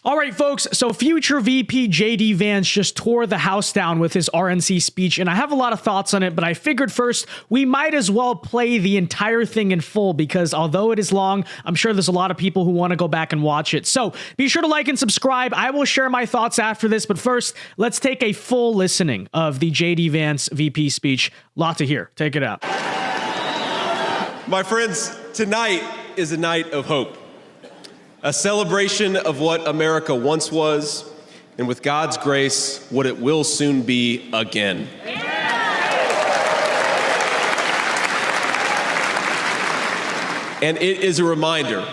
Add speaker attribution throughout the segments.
Speaker 1: All right, folks, so future VP JD Vance just tore the house down with his RNC speech, and I have a lot of thoughts on it, but I figured first we might as well play the entire thing in full because although it is long, I'm sure there's a lot of people who want to go back and watch it. So be sure to like and subscribe. I will share my thoughts after this, but first, let's take a full listening of the JD Vance VP speech. Lot to hear. Take it out.
Speaker 2: My friends, tonight is a night of hope. A celebration of what America once was, and with God's grace, what it will soon be again. And it is a reminder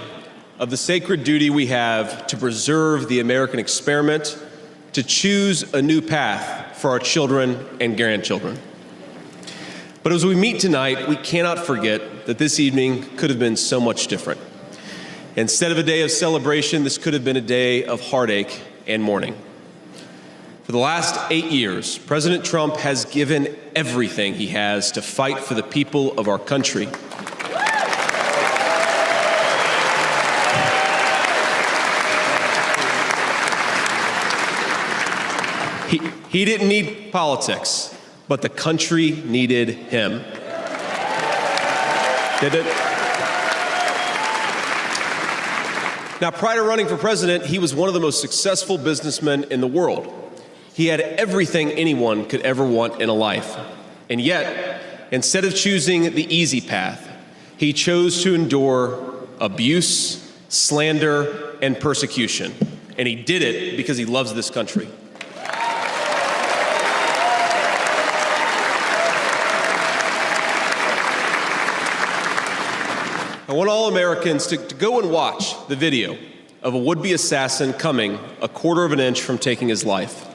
Speaker 2: of the sacred duty we have to preserve the American experiment, to choose a new path for our children and grandchildren. But as we meet tonight, we cannot forget that this evening could have been so much different. Instead of a day of celebration, this could have been a day of heartache and mourning. For the last 8 years, President Trump has given everything he has to fight for the people of our country. He didn't need politics, but the country needed him. Did it? Now, prior to running for president, he was one of the most successful businessmen in the world. He had everything anyone could ever want in a life. And yet, instead of choosing the easy path, he chose to endure abuse, slander, and persecution. And he did it because he loves this country. I want all Americans to go and watch the video of a would-be assassin coming a quarter of an inch from taking his life.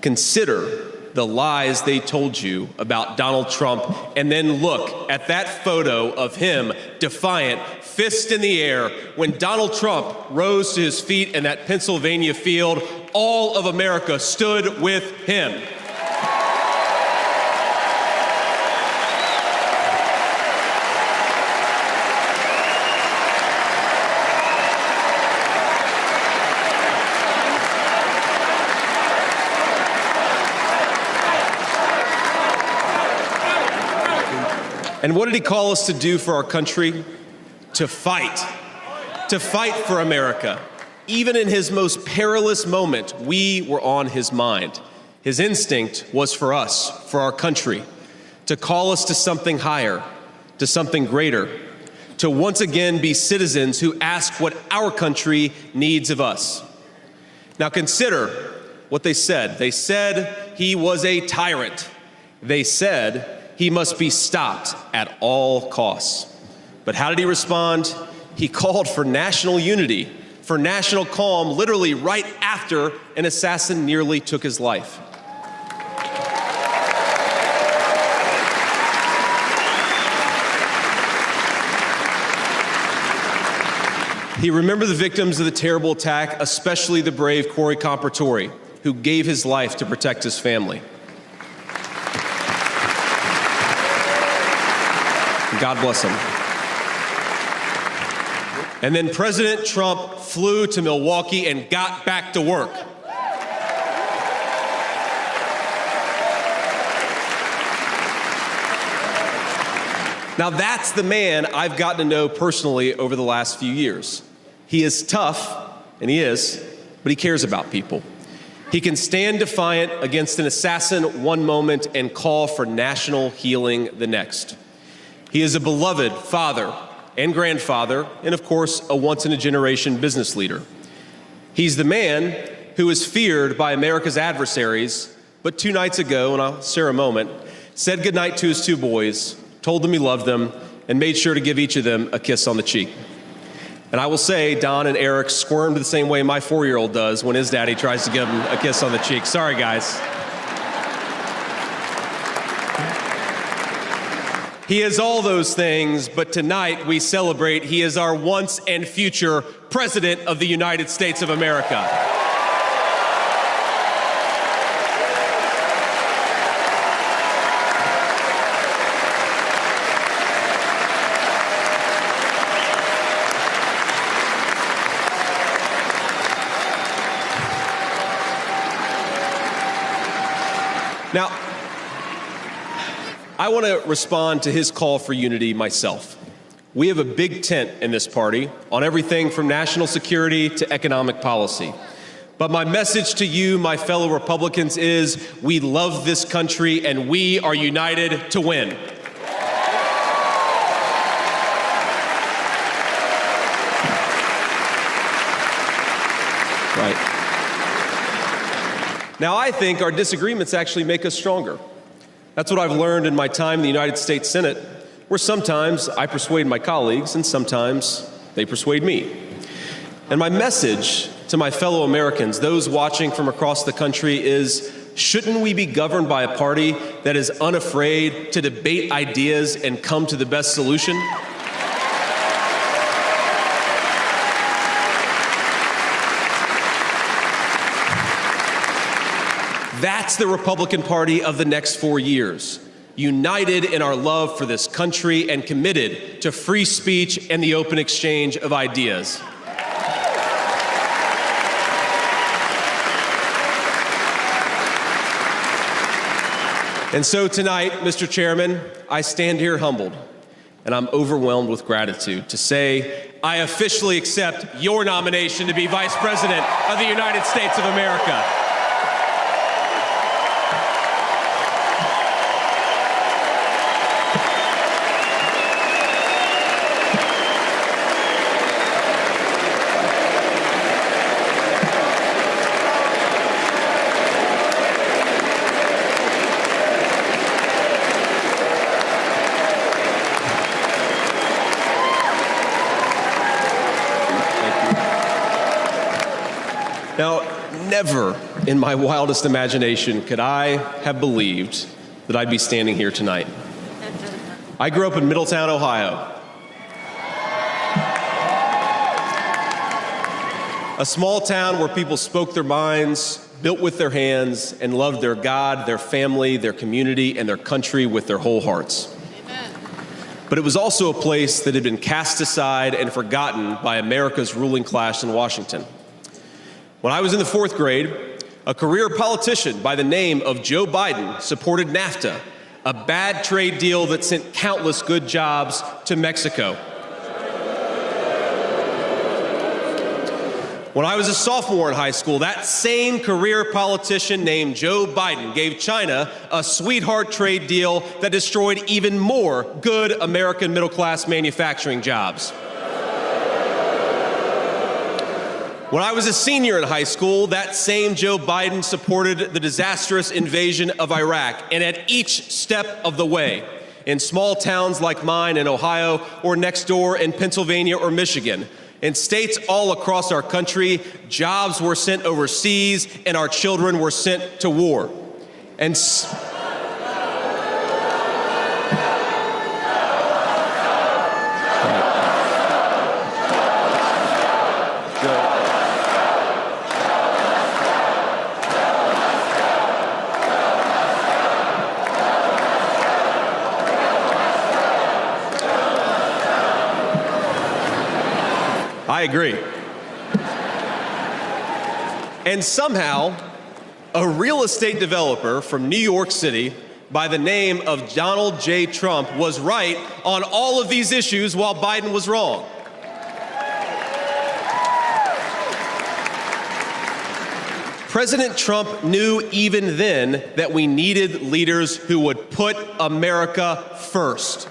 Speaker 2: Consider the lies they told you about Donald Trump, and then look at that photo of him, defiant, fist in the air. When Donald Trump rose to his feet in that Pennsylvania field, all of America stood with him. And what did he call us to do for our country? To fight for America. Even in his most perilous moment, we were on his mind. His instinct was for us, for our country, to call us to something higher, to something greater, to once again be citizens who ask what our country needs of us. Now consider what they said. They said he was a tyrant. They said he must be stopped at all costs. But how did he respond? He called for national unity, for national calm, literally right after an assassin nearly took his life. He remembered the victims of the terrible attack, especially the brave Corey Compertori, who gave his life to protect his family. God bless him. And then President Trump flew to Milwaukee and got back to work. Now that's the man I've gotten to know personally over the last few years. He is tough, and he is, but he cares about people. He can stand defiant against an assassin one moment and call for national healing the next. He is a beloved father and grandfather, and of course, a once-in-a-generation business leader. He's the man who is feared by America's adversaries, but 2 nights ago, and I'll share a moment, said goodnight to his 2 boys, told them he loved them, and made sure to give each of them a kiss on the cheek. And I will say, Don and Eric squirmed the same way my 4-year-old does when his daddy tries to give him a kiss on the cheek. Sorry, guys. He is all those things, but tonight we celebrate he is our once and future President of the United States of America. Now, I want to respond to his call for unity myself. We have a big tent in this party on everything from national security to economic policy. But my message to you, my fellow Republicans, is we love this country and we are united to win. Right. Now, I think our disagreements actually make us stronger. That's what I've learned in my time in the United States Senate, where sometimes I persuade my colleagues and sometimes they persuade me. And my message to my fellow Americans, those watching from across the country, is shouldn't we be governed by a party that is unafraid to debate ideas and come to the best solution? That's the Republican Party of the next 4 years, united in our love for this country and committed to free speech and the open exchange of ideas. And so tonight, Mr. Chairman, I stand here humbled, and I'm overwhelmed with gratitude to say I officially accept your nomination to be Vice President of the United States of America. Now, never in my wildest imagination could I have believed that I'd be standing here tonight. I grew up in Middletown, Ohio. A small town where people spoke their minds, built with their hands, and loved their God, their family, their community, and their country with their whole hearts. But it was also a place that had been cast aside and forgotten by America's ruling class in Washington. When I was in the 4th grade, a career politician by the name of Joe Biden supported NAFTA, a bad trade deal that sent countless good jobs to Mexico. When I was a sophomore in high school, that same career politician named Joe Biden gave China a sweetheart trade deal that destroyed even more good American middle-class manufacturing jobs. When I was a senior in high school, that same Joe Biden supported the disastrous invasion of Iraq, and at each step of the way, in small towns like mine in Ohio or next door in Pennsylvania or Michigan, in states all across our country, jobs were sent overseas and our children were sent to war. And I agree. And somehow, a real estate developer from New York City by the name of Donald J. Trump was right on all of these issues while Biden was wrong. President Trump knew even then that we needed leaders who would put America first.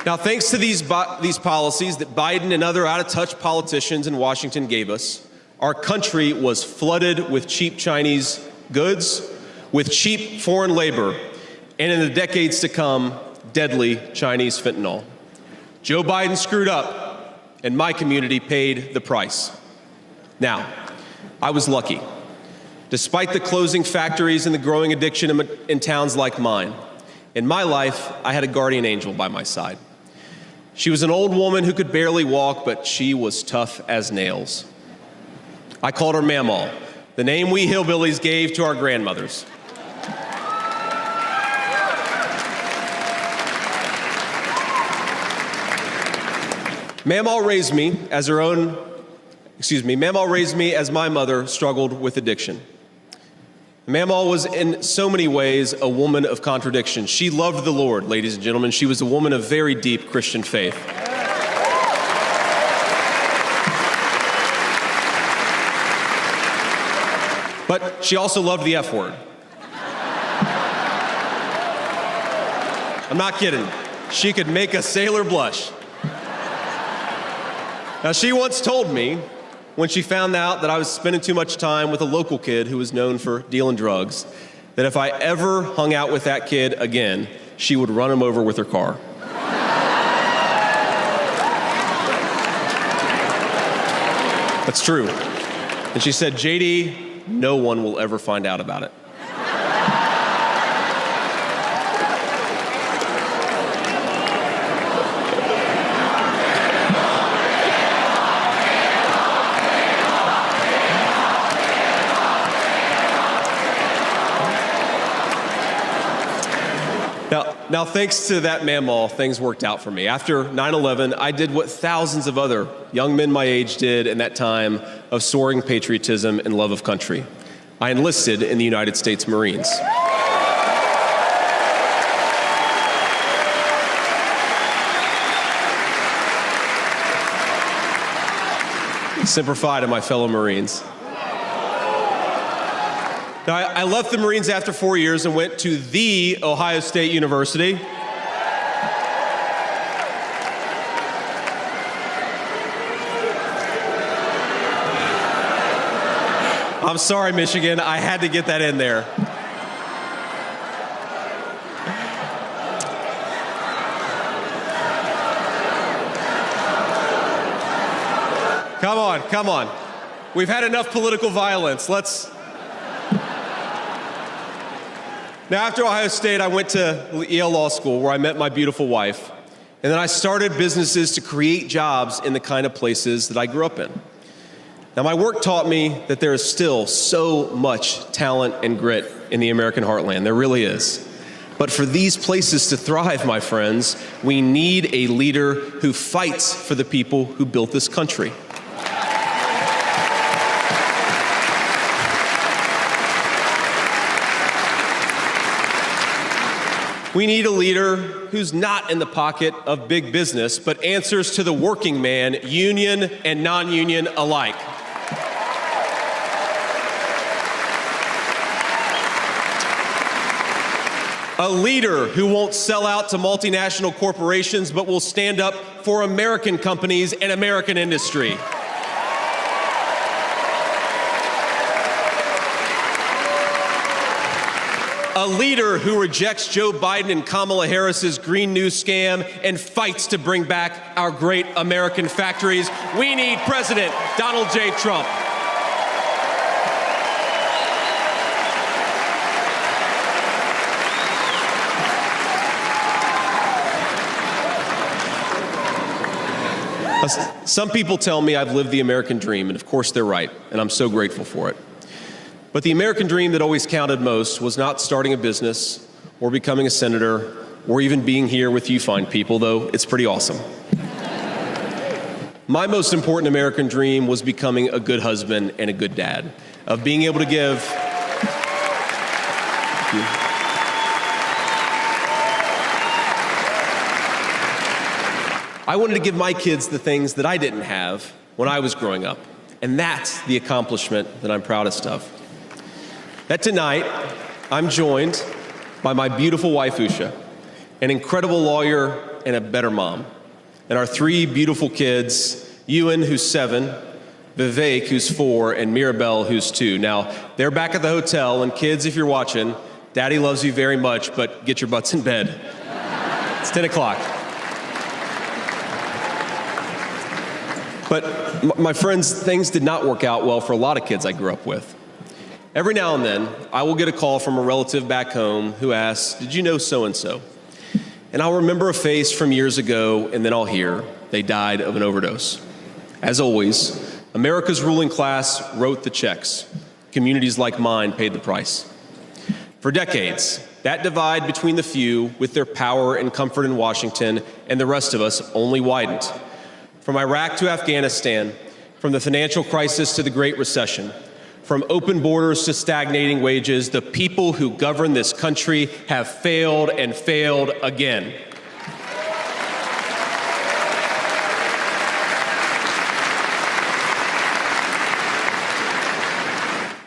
Speaker 2: Now, thanks to these policies that Biden and other out-of-touch politicians in Washington gave us, our country was flooded with cheap Chinese goods, with cheap foreign labor, and in the decades to come, deadly Chinese fentanyl. Joe Biden screwed up, and my community paid the price. Now, I was lucky. Despite the closing factories and the growing addiction in towns like mine, in my life, I had a guardian angel by my side. She was an old woman who could barely walk, but she was tough as nails. I called her Mamaw, the name we hillbillies gave to our grandmothers. Mamaw raised me as her own Mamaw raised me as my mother struggled with addiction. Mamaw was in so many ways a woman of contradiction. She loved the Lord, ladies and gentlemen. She was a woman of very deep Christian faith. But she also loved the F word. I'm not kidding. She could make a sailor blush. Now, she once told me, when she found out that I was spending too much time with a local kid who was known for dealing drugs, that if I ever hung out with that kid again, she would run him over with her car. That's true. And she said, JD, no one will ever find out about it. Now, thanks to that Mamaw, things worked out for me. After 9/11, I did what thousands of other young men my age did in that time of soaring patriotism and love of country. I enlisted in the United States Marines. Semper Fi to my fellow Marines. Now, I left the Marines after 4 years and went to the Ohio State University. I'm sorry, Michigan, I had to get that in there. Come on. We've had enough political violence. Now, after Ohio State, I went to Yale Law School, where I met my beautiful wife. And then I started businesses to create jobs in the kind of places that I grew up in. Now, my work taught me that there is still so much talent and grit in the American heartland. There really is. But for these places to thrive, my friends, we need a leader who fights for the people who built this country. We need a leader who's not in the pocket of big business, but answers to the working man, union and non-union alike. A leader who won't sell out to multinational corporations, but will stand up for American companies and American industry. A leader who rejects Joe Biden and Kamala Harris's Green New scam and fights to bring back our great American factories. We need President Donald J. Trump. Some people tell me I've lived the American dream, and of course they're right, and I'm so grateful for it. But the American dream that always counted most was not starting a business or becoming a senator or even being here with you fine people, though it's pretty awesome. My most important American dream was becoming a good husband and a good dad, of being able to give. I wanted to give my kids the things that I didn't have when I was growing up, and that's the accomplishment that I'm proudest of. That tonight, I'm joined by my beautiful wife, Usha, an incredible lawyer and a better mom, and our three beautiful kids, Ewan, who's 7, Vivek, who's 4, and Mirabelle, who's 2. Now, they're back at the hotel, and kids, if you're watching, Daddy loves you very much, but get your butts in bed. It's 10 o'clock. But my friends, things did not work out well for a lot of kids I grew up with. Every now and then, I will get a call from a relative back home who asks, "Did you know so-and-so?" And I'll remember a face from years ago, and then I'll hear, "They died of an overdose." As always, America's ruling class wrote the checks. Communities like mine paid the price. For decades, that divide between the few with their power and comfort in Washington and the rest of us only widened. From Iraq to Afghanistan, From the financial crisis to the Great Recession, from open borders to stagnating wages, the people who govern this country have failed and failed again.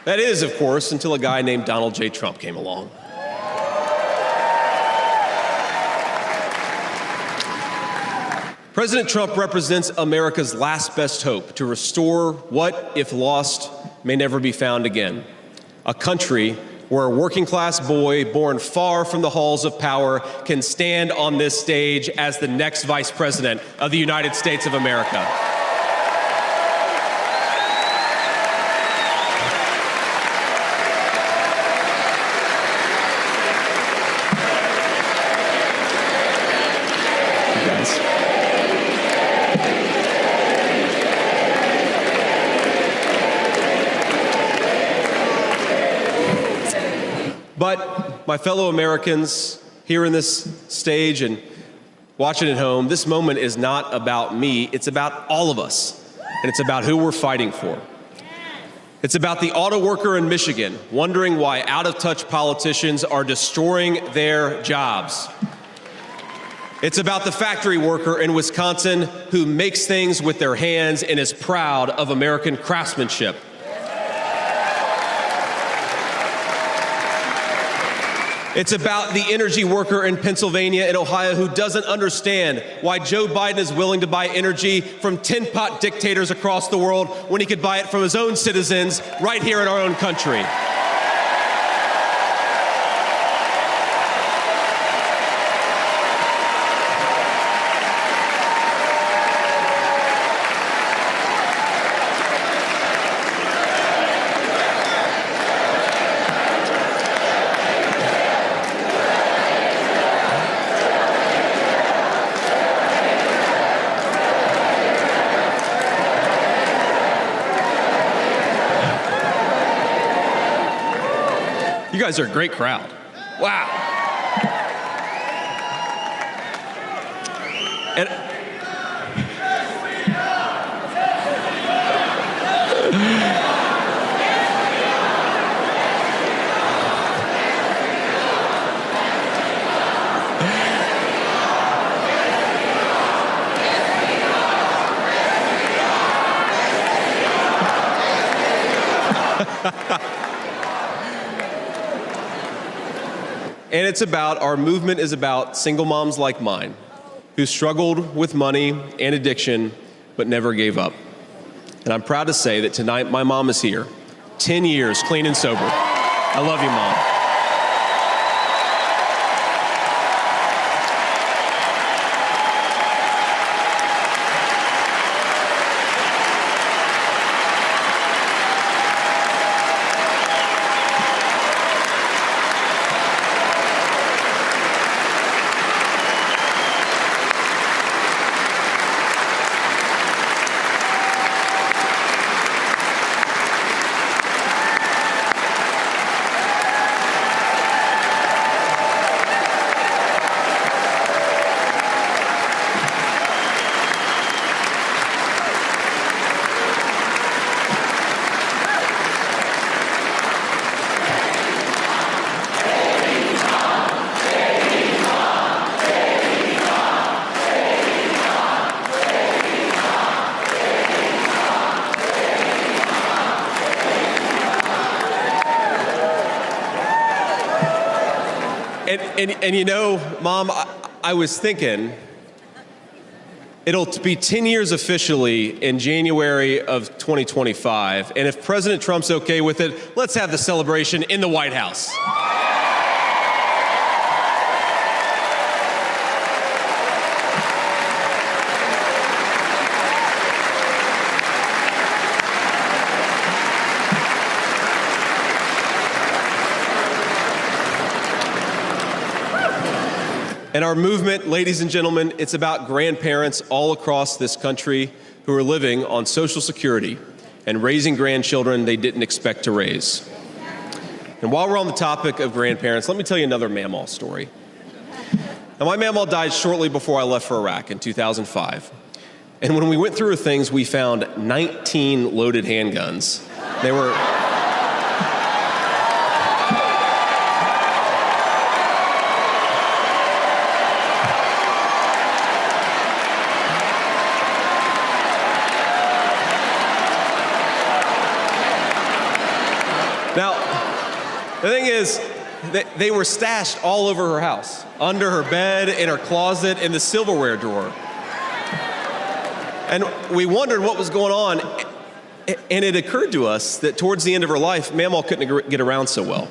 Speaker 2: That is, of course, until a guy named Donald J. Trump came along. President Trump represents America's last best hope to restore what, if lost, may never be found again. A country where a working-class boy born far from the halls of power can stand on this stage as the next vice president of the United States of America. But my fellow Americans here in this stage and watching at home, this moment is not about me, it's about all of us, and it's about who we're fighting for. It's about the auto worker in Michigan wondering why out-of-touch politicians are destroying their jobs. It's about the factory worker in Wisconsin who makes things with their hands and is proud of American craftsmanship. It's about the energy worker in Pennsylvania and Ohio who doesn't understand why Joe Biden is willing to buy energy from tin-pot dictators across the world when he could buy it from his own citizens right here in our own country. You guys are a great crowd. Wow. And And it's about, our movement is about single moms like mine who struggled with money and addiction but never gave up. And I'm proud to say that tonight my mom is here, 10 years clean and sober. I love you, Mom. And you know, Mom, I was thinking, it'll be 10 years officially in January of 2025, and if President Trump's okay with it, let's have the celebration in the White House. And our movement, ladies and gentlemen, it's about grandparents all across this country who are living on Social Security and raising grandchildren they didn't expect to raise. And while we're on the topic of grandparents, let me tell you another Mamaw story. Now, my Mamaw died shortly before I left for Iraq in 2005. And when we went through her things, we found 19 loaded handguns. They were... Now, the thing is, they were stashed all over her house, under her bed, in her closet, in the silverware drawer. And we wondered what was going on, and it occurred to us that towards the end of her life, Mamaw couldn't get around so well.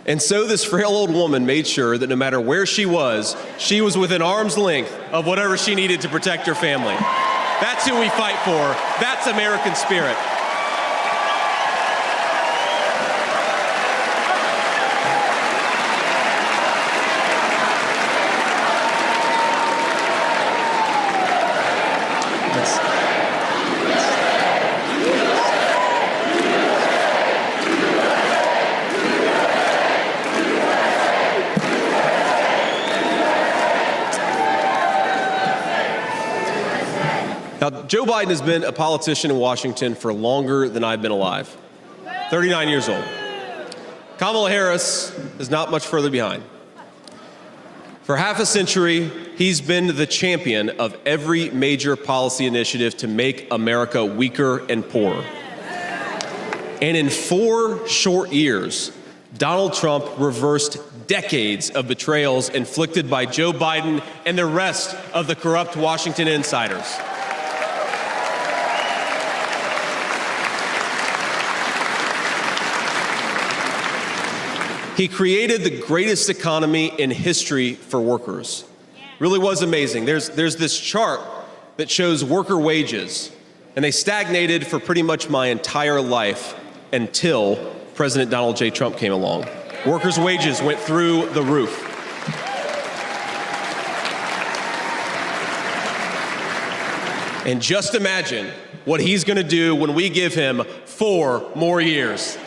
Speaker 2: And so this frail old woman made sure that no matter where she was within arm's length of whatever she needed to protect her family. That's who we fight for. That's American spirit. Now, Joe Biden has been a politician in Washington for longer than I've been alive, 39 years old. Kamala Harris is not much further behind. For half a century, he's been the champion of every major policy initiative to make America weaker and poorer. And in 4 short years, Donald Trump reversed decades of betrayals inflicted by Joe Biden and the rest of the corrupt Washington insiders. He created the greatest economy in history for workers. Really was amazing. There's this chart that shows worker wages, and they stagnated for pretty much my entire life until President Donald J. Trump came along. Workers' wages went through the roof. And just imagine what he's going to do when we give him 4 more years.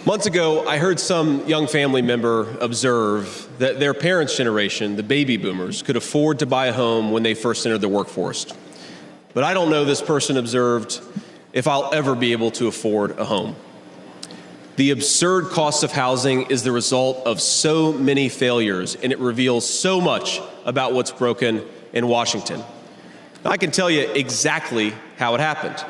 Speaker 2: Months ago, I heard some young family member observe that their parents' generation, the baby boomers, could afford to buy a home when they first entered the workforce. But I don't know, this person observed, if I'll ever be able to afford a home. The absurd cost of housing is the result of so many failures, and it reveals so much about what's broken in Washington. I can tell you exactly how it happened.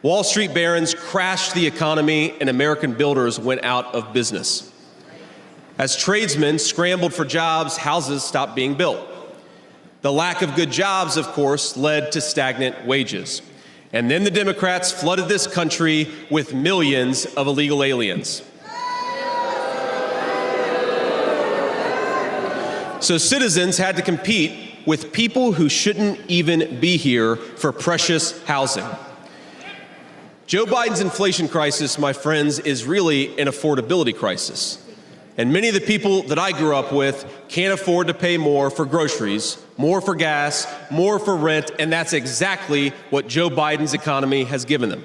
Speaker 2: Wall Street barons crashed the economy, and American builders went out of business. As tradesmen scrambled for jobs, houses stopped being built. The lack of good jobs, of course, led to stagnant wages. And then the Democrats flooded this country with millions of illegal aliens. So citizens had to compete with people who shouldn't even be here for precious housing. Joe Biden's inflation crisis, my friends, is really an affordability crisis. And many of the people that I grew up with can't afford to pay more for groceries, more for gas, more for rent, and that's exactly what Joe Biden's economy has given them.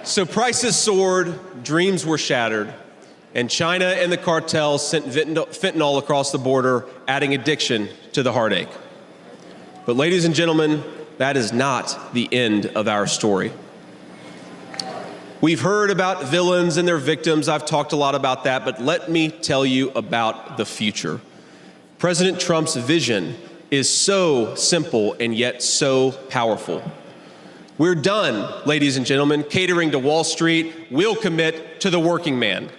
Speaker 2: So prices soared, dreams were shattered, and China and the cartels sent fentanyl across the border, adding addiction to the heartache. But ladies and gentlemen, that is not the end of our story. We've heard about villains and their victims. I've talked a lot about that, but let me tell you about the future. President Trump's vision is so simple and yet so powerful. We're done, ladies and gentlemen, catering to Wall Street. We'll commit to the working man.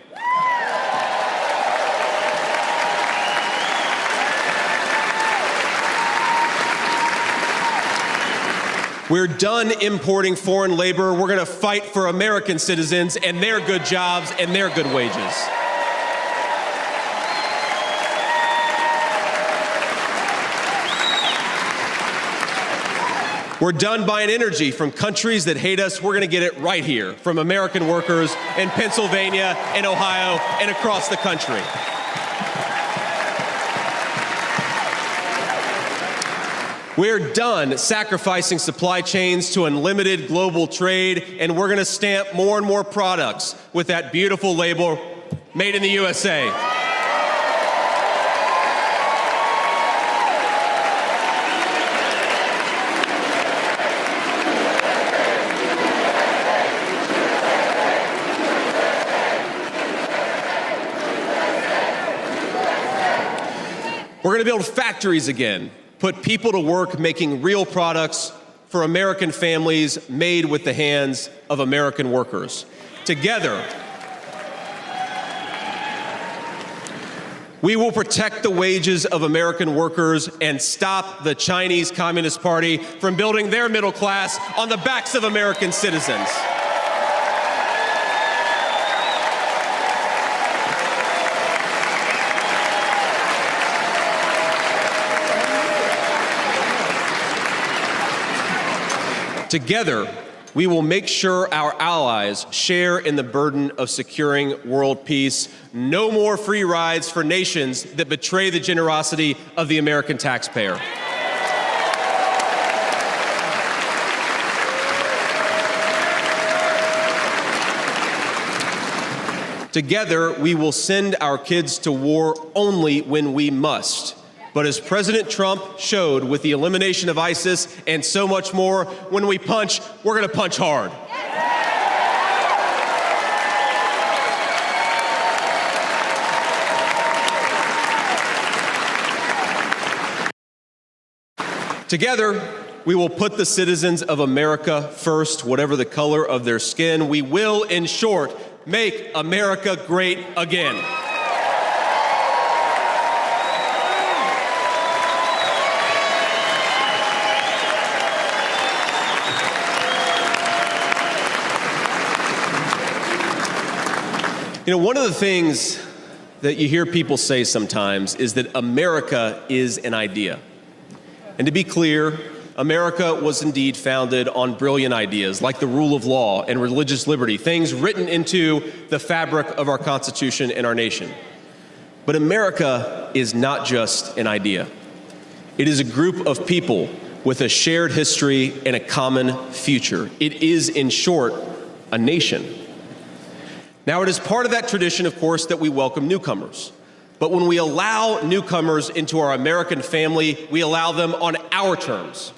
Speaker 2: We're done importing foreign labor. We're going to fight for American citizens and their good jobs and their good wages. We're done buying energy from countries that hate us. We're going to get it right here from American workers in Pennsylvania and Ohio and across the country. We're done sacrificing supply chains to unlimited global trade, and we're going to stamp more and more products with that beautiful label, Made in the USA. We're going to build factories again, put people to work making real products for American families made with the hands of American workers. Together, we will protect the wages of American workers and stop the Chinese Communist Party from building their middle class on the backs of American citizens. Together, we will make sure our allies share in the burden of securing world peace. No more free rides for nations that betray the generosity of the American taxpayer. Together, we will send our kids to war only when we must. But as President Trump showed with the elimination of ISIS and so much more, when we punch, we're going to punch hard. Together, we will put the citizens of America first, whatever the color of their skin. We will, in short, make America great again. You know, one of the things that you hear people say sometimes is that America is an idea. And to be clear, America was indeed founded on brilliant ideas like the rule of law and religious liberty, things written into the fabric of our Constitution and our nation. But America is not just an idea. It is a group of people with a shared history and a common future. It is, in short, a nation. Now, it is part of that tradition, of course, that we welcome newcomers. But when we allow newcomers into our American family, we allow them on our terms.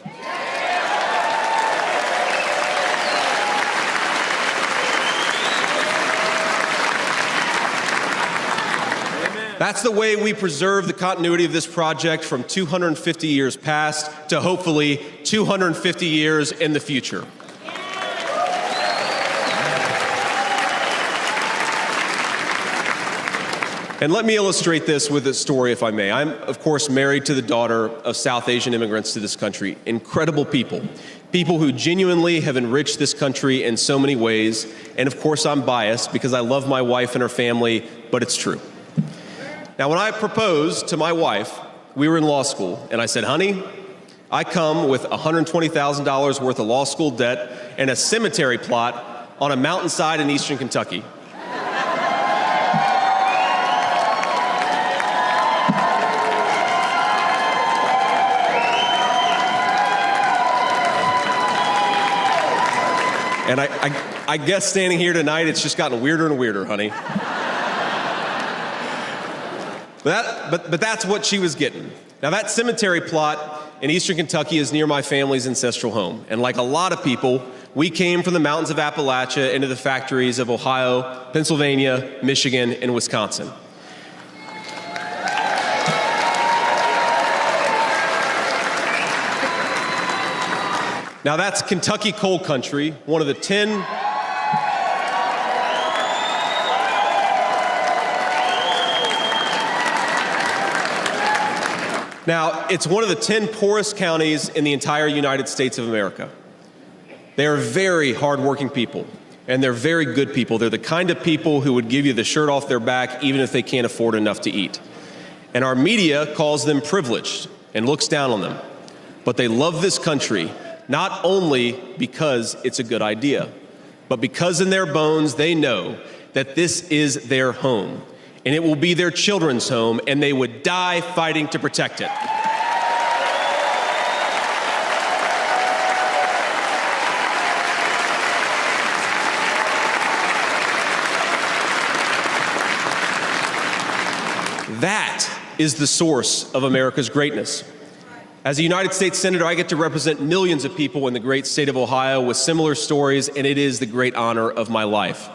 Speaker 2: That's the way we preserve the continuity of this project from 250 years past to hopefully 250 years in the future. And let me illustrate this with a story, if I may. I'm, of course, married to the daughter of South Asian immigrants to this country. Incredible people. People who genuinely have enriched this country in so many ways. And of course, I'm biased because I love my wife and her family, but it's true. Now, when I proposed to my wife, we were in law school, and I said, honey, I come with $120,000 worth of law school debt and a cemetery plot on a mountainside in eastern Kentucky. And I guess standing here tonight, it's just gotten weirder and weirder, honey. But that's what she was getting. Now, that cemetery plot in eastern Kentucky is near my family's ancestral home. And like a lot of people, we came from the mountains of Appalachia into the factories of Ohio, Pennsylvania, Michigan, and Wisconsin. Now, that's Kentucky coal country, one of the 10 Now, it's one of the 10 poorest counties in the entire United States of America. They are very hardworking people, and they're very good people. They're the kind of people who would give you the shirt off their back even if they can't afford enough to eat. And our media calls them privileged and looks down on them. But they love this country not only because it's a good idea, but because in their bones they know that this is their home, and it will be their children's home, and they would die fighting to protect it. That is the source of America's greatness. As a United States Senator, I get to represent millions of people in the great state of Ohio with similar stories, and it is the great honor of my life.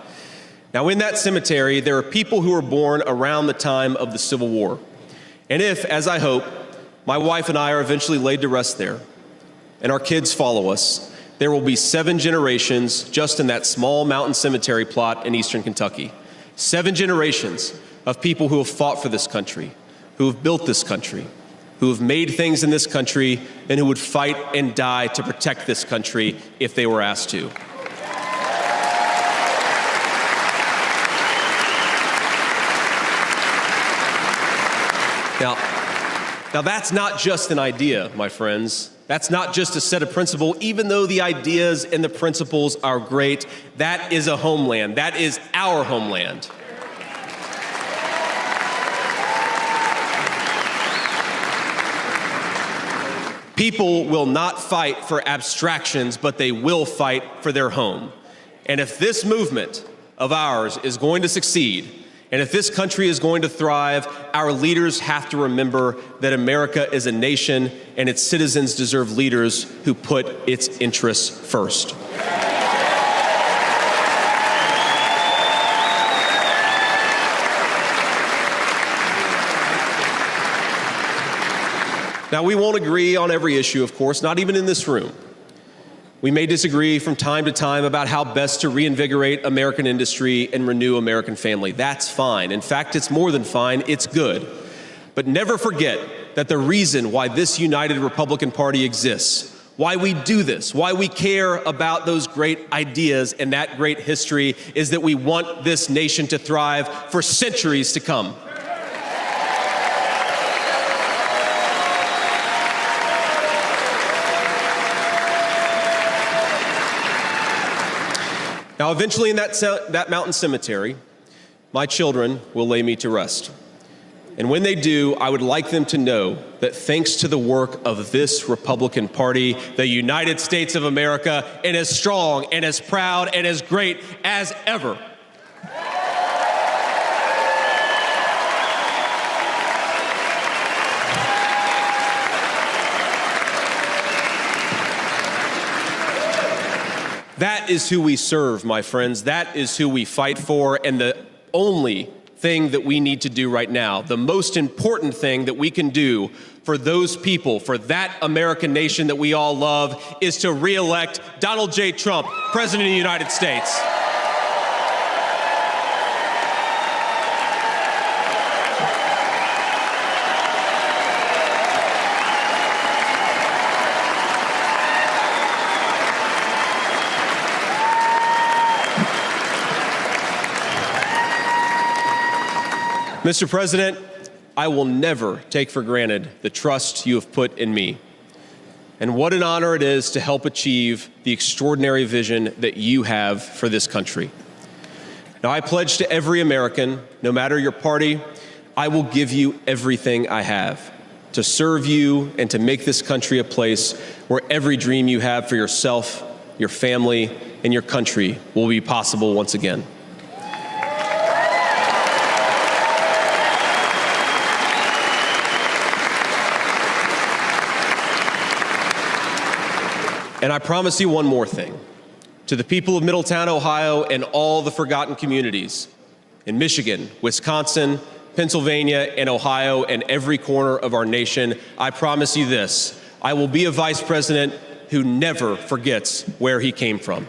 Speaker 2: Now, in that cemetery, there are people who were born around the time of the Civil War. And if, as I hope, my wife and I are eventually laid to rest there, and our kids follow us, there will be 7 generations just in that small mountain cemetery plot in eastern Kentucky. 7 generations of people who have fought for this country, who have built this country, who have made things in this country, and who would fight and die to protect this country if they were asked to. Now that's not just an idea, my friends. That's not just a set of principles. Even though the ideas and the principles are great, that is a homeland. That is our homeland. People will not fight for abstractions, but they will fight for their home. And if this movement of ours is going to succeed, and if this country is going to thrive, our leaders have to remember that America is a nation and its citizens deserve leaders who put its interests first. Now, we won't agree on every issue, of course, not even in this room. We may disagree from time to time about how best to reinvigorate American industry and renew American family. That's fine. In fact, it's more than fine. It's good. But never forget that the reason why this united Republican Party exists, why we do this, why we care about those great ideas and that great history, is that we want this nation to thrive for centuries to come. Now, eventually in that mountain cemetery, my children will lay me to rest. And when they do, I would like them to know that thanks to the work of this Republican Party, the United States of America is as strong and as proud and as great as ever. That is who we serve, my friends. That is who we fight for. And the only thing that we need to do right now, the most important thing that we can do for those people, for that American nation that we all love, is to re-elect Donald J. Trump, President of the United States. Mr. President, I will never take for granted the trust you have put in me. And what an honor it is to help achieve the extraordinary vision that you have for this country. Now, I pledge to every American, no matter your party, I will give you everything I have to serve you and to make this country a place where every dream you have for yourself, your family, and your country will be possible once again. And I promise you one more thing. To the people of Middletown, Ohio, and all the forgotten communities in Michigan, Wisconsin, Pennsylvania, and Ohio, and every corner of our nation, I promise you this: I will be a vice president who never forgets where he came from.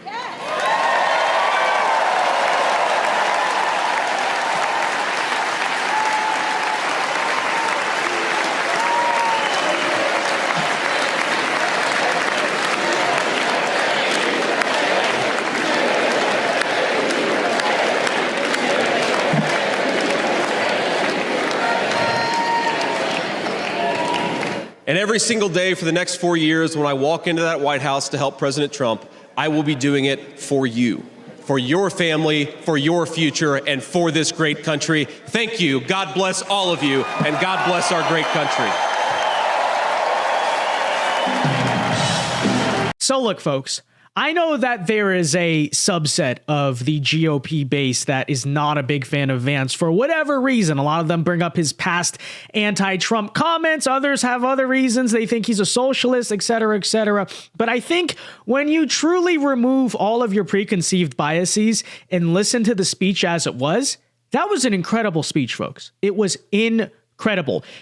Speaker 2: And every single day for the next 4 years, when I walk into that White House to help President Trump, I will be doing it for you, for your family, for your future, and for this great country. Thank you. God bless all of you, and God bless our great country.
Speaker 1: So look, folks, I know that there is a subset of the GOP base that is not a big fan of Vance for whatever reason. A lot of them bring up his past anti-Trump comments. Others have other reasons. They think he's a socialist, et cetera, et cetera. But I think when you truly remove all of your preconceived biases and listen to the speech as it was, that was an incredible speech, folks. It was incredible.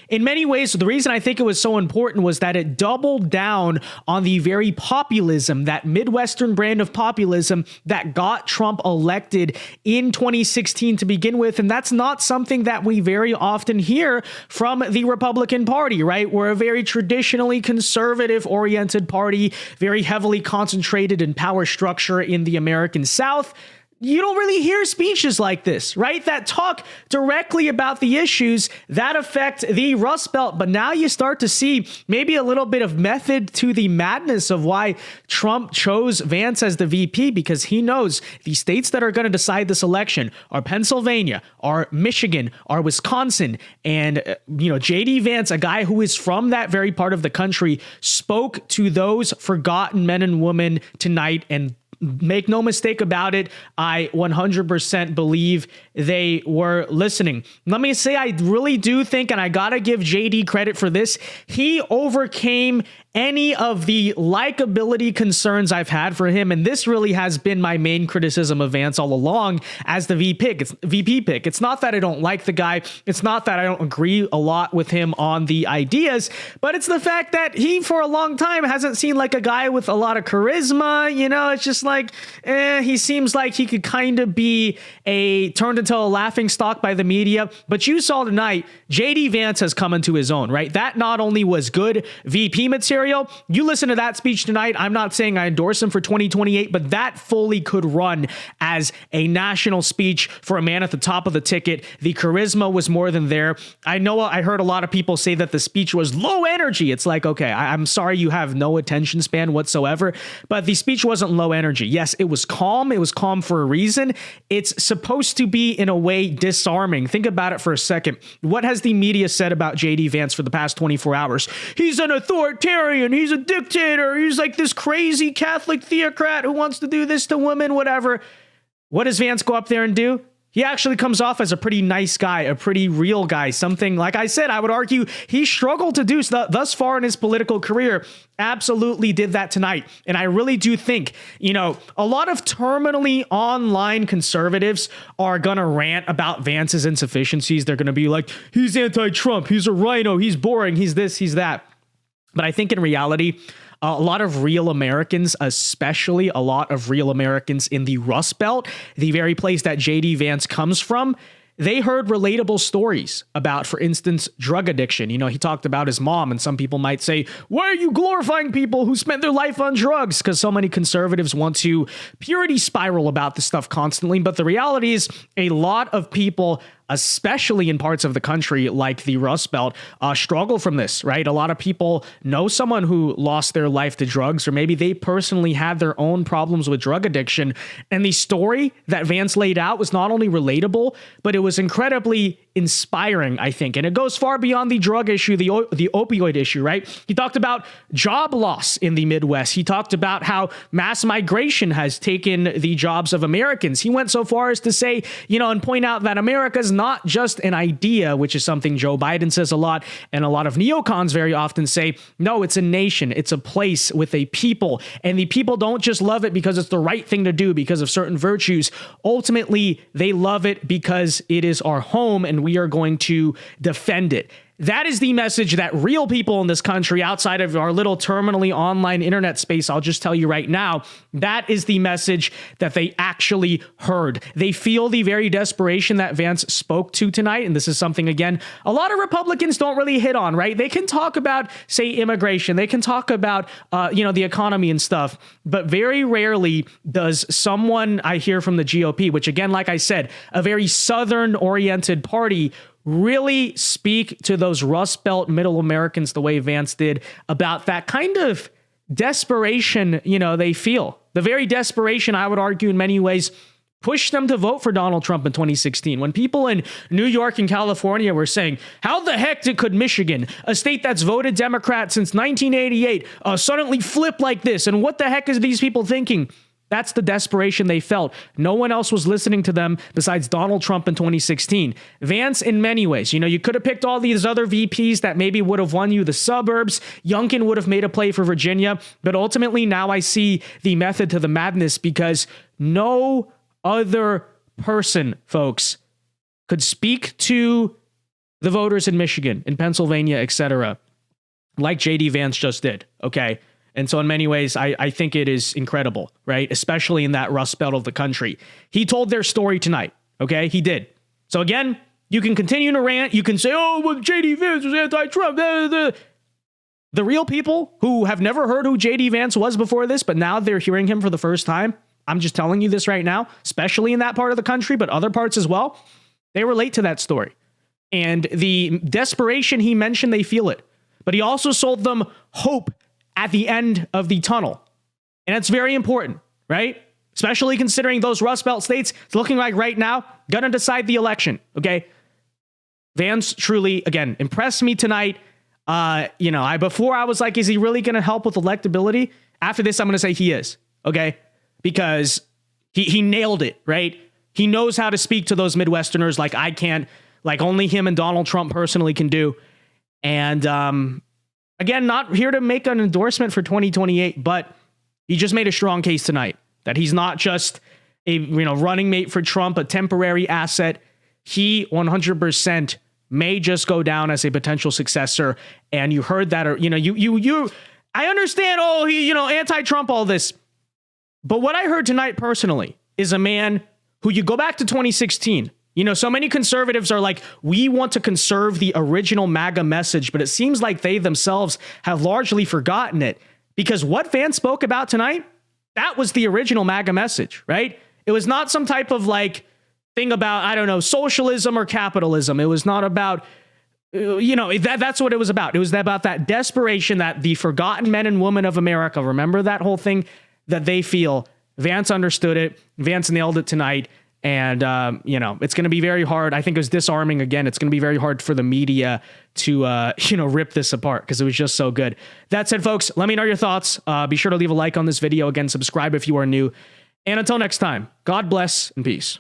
Speaker 1: In many ways, the reason I think it was so important was that it doubled down on the very populism, that Midwestern brand of populism that got Trump elected in 2016 to begin with. And that's not something that we very often hear from the Republican Party, right? We're a very traditionally conservative-oriented party, very heavily concentrated in power structure in the American South. You don't really hear speeches like this, right? That talk directly about the issues that affect the Rust Belt. But now you start to see maybe a little bit of method to the madness of why Trump chose Vance as the VP, because he knows the states that are going to decide this election are Pennsylvania, are Michigan, are Wisconsin. And, JD Vance, a guy who is from that very part of the country, spoke to those forgotten men and women tonight, and make no mistake about it, I 100% believe they were listening. Let me say, I really do think, and I gotta give JD credit for this, he overcame any of the likability concerns I've had for him. And this really has been my main criticism of Vance all along as the VP pick. It's not that I don't like the guy. It's not that I don't agree a lot with him on the ideas, but it's the fact that he, for a long time, hasn't seemed like a guy with a lot of charisma. It's just like, he seems like he could kind of be turned into a laughing stock by the media. But you saw tonight, JD Vance has come into his own, right? That not only was good VP material. You listen to that speech tonight. I'm not saying I endorse him for 2028, but that fully could run as a national speech for a man at the top of the ticket. The charisma was more than there. I know I heard a lot of people say that the speech was low energy. It's like, okay, I'm sorry you have no attention span whatsoever, but the speech wasn't low energy. Yes, it was calm. It was calm for a reason. It's supposed to be, in a way, disarming. Think about it for a second. What has the media said about JD Vance for the past 24 hours? He's an authoritarian. He's a dictator. He's like this crazy Catholic theocrat who wants to do this to women, whatever. What does Vance go up there and do? He actually comes off as a pretty nice guy, a pretty real guy, something, like I said, I would argue he struggled to do thus far in his political career. Absolutely did that tonight. And I really do think, a lot of terminally online conservatives are going to rant about Vance's insufficiencies. They're going to be like, he's anti-Trump, he's a rhino, he's boring, he's this, he's that. But I think in reality, a lot of real Americans, especially a lot of real Americans in the Rust Belt, the very place that JD Vance comes from, they heard relatable stories about, for instance, drug addiction. He talked about his mom, and some people might say, why are you glorifying people who spent their life on drugs? Because so many conservatives want to purity spiral about this stuff constantly. But the reality is a lot of people, especially in parts of the country like the Rust Belt, struggle from this, right? A lot of people know someone who lost their life to drugs, or maybe they personally had their own problems with drug addiction. And the story that Vance laid out was not only relatable, but it was incredibly inspiring, I think. And it goes far beyond the drug issue, the opioid issue, right? He talked about job loss in the Midwest. He talked about how mass migration has taken the jobs of Americans. He went so far as to say, and point out that America's not just an idea, which is something Joe Biden says a lot, and a lot of neocons very often say. No, it's a nation. It's a place with a people. And the people don't just love it because it's the right thing to do because of certain virtues. Ultimately, they love it because it is our home, and we are going to defend it. That is the message that real people in this country, outside of our little terminally online internet space, I'll just tell you right now, that is the message that they actually heard. They feel the very desperation that Vance spoke to tonight. And this is something, again, a lot of Republicans don't really hit on, right? They can talk about, say, immigration. They can talk about, the economy and stuff. But very rarely does someone I hear from the GOP, which, again, like I said, a very Southern-oriented party, really speak to those Rust Belt middle Americans the way Vance did about that kind of desperation, they feel. The very desperation, I would argue in many ways, pushed them to vote for Donald Trump in 2016. When people in New York and California were saying, how the heck could Michigan, a state that's voted Democrat since 1988, suddenly flip like this? And what the heck is these people thinking? That's the desperation they felt. No one else was listening to them besides Donald Trump in 2016. Vance, in many ways, you could have picked all these other VPs that maybe would have won you the suburbs. Youngkin would have made a play for Virginia. But ultimately, now I see the method to the madness, because no other person, folks, could speak to the voters in Michigan, in Pennsylvania, etc., like JD Vance just did, okay? And so in many ways, I think it is incredible, right? Especially in that Rust Belt of the country. He told their story tonight, okay? He did. So again, you can continue to rant. You can say, oh, well, JD Vance was anti-Trump. The real people who have never heard who JD Vance was before this, but now they're hearing him for the first time, I'm just telling you this right now, especially in that part of the country, but other parts as well, they relate to that story. And the desperation he mentioned, they feel it. But he also sold them hope at the end of the tunnel. And it's very important, right? Especially considering those Rust Belt states, it's looking like right now, gonna decide the election, okay? Vance truly, again, impressed me tonight. Before I was like, is he really gonna help with electability? After this, I'm gonna say he is, okay? Because he nailed it, right? He knows how to speak to those Midwesterners like I can't, like only him and Donald Trump personally can do. And again, not here to make an endorsement for 2028, but he just made a strong case tonight that he's not just a running mate for Trump, a temporary asset. He 100% may just go down as a potential successor. And you heard that, or I understand. Oh, he anti-Trump, all this. But what I heard tonight personally is a man who, you go back to 2016. So many conservatives are like, we want to conserve the original MAGA message, but it seems like they themselves have largely forgotten it, because what Vance spoke about tonight, that was the original MAGA message, right? It was not some type of like thing about, I don't know, socialism or capitalism. It was not about, that's what it was about. It was about that desperation that the forgotten men and women of America, remember that whole thing that they feel. Vance understood it. Vance nailed it tonight. And, it's going to be very hard. I think it was disarming again. It's going to be very hard for the media to, rip this apart, because it was just so good. That said, folks, let me know your thoughts. Be sure to leave a like on this video. Again, subscribe if you are new. And until next time, God bless and peace.